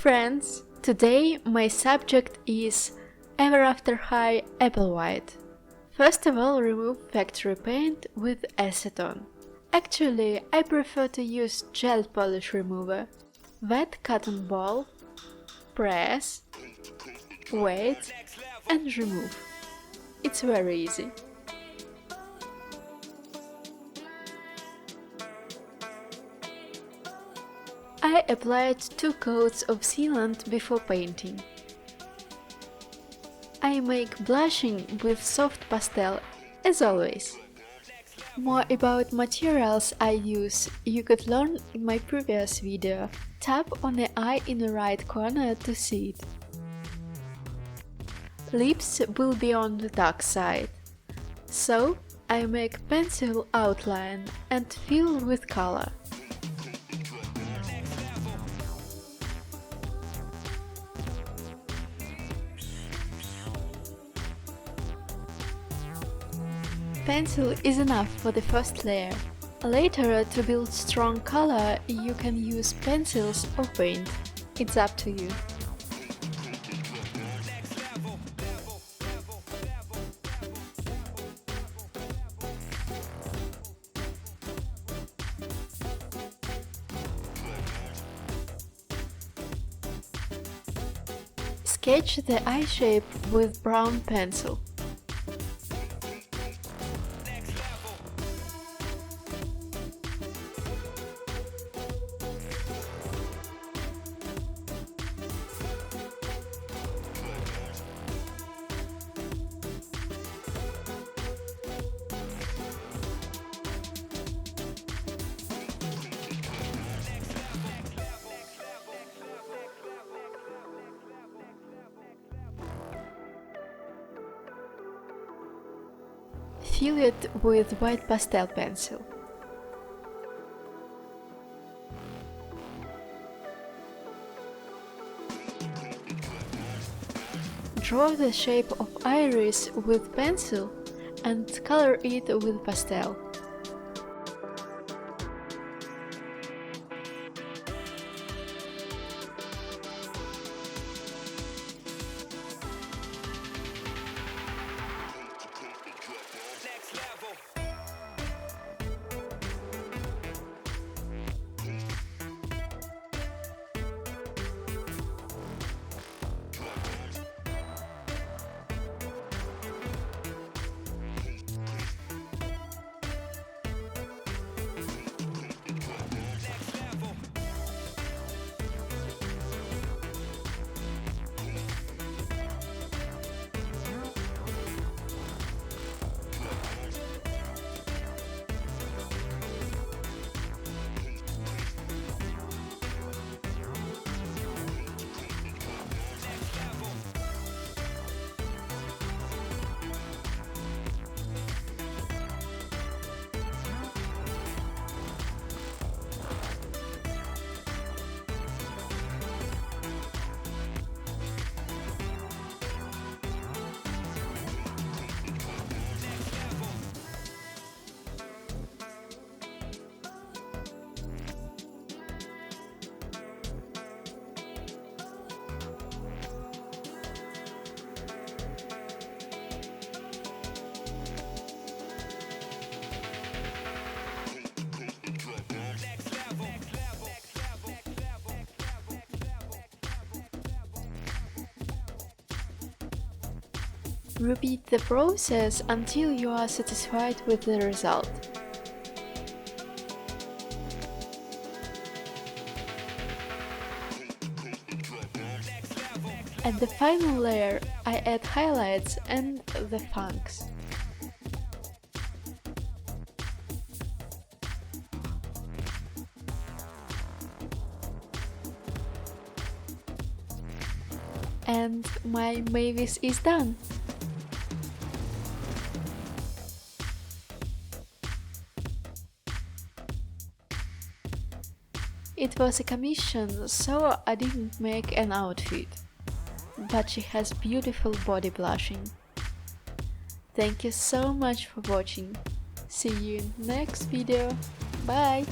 friends! Today my subject is Ever After High Apple White. First of all, remove factory paint with acetone. Actually, I prefer to use gel polish remover. Wet cotton ball, press, wait and remove. It's very easy. I applied 2 coats of sealant before painting. I make blushing with soft pastel, as always. More about materials I use you could learn in my previous video. Tap on the eye in the right corner to see it. Lips will be on the dark side, so I make pencil outline and fill with color. Pencil is enough for the first layer. Later, to build strong color, you can use pencils or paint. It's up to you. Sketch the eye shape with brown pencil. Fill it with white pastel pencil. Draw the shape of iris with pencil and color it with pastel. Repeat the process until you are satisfied with the result. At the final layer, I add highlights and the funks. And my Mavis is done! It was a commission, so I didn't make an outfit. But she has beautiful body blushing. Thank you so much for watching. See you in the next video. Bye!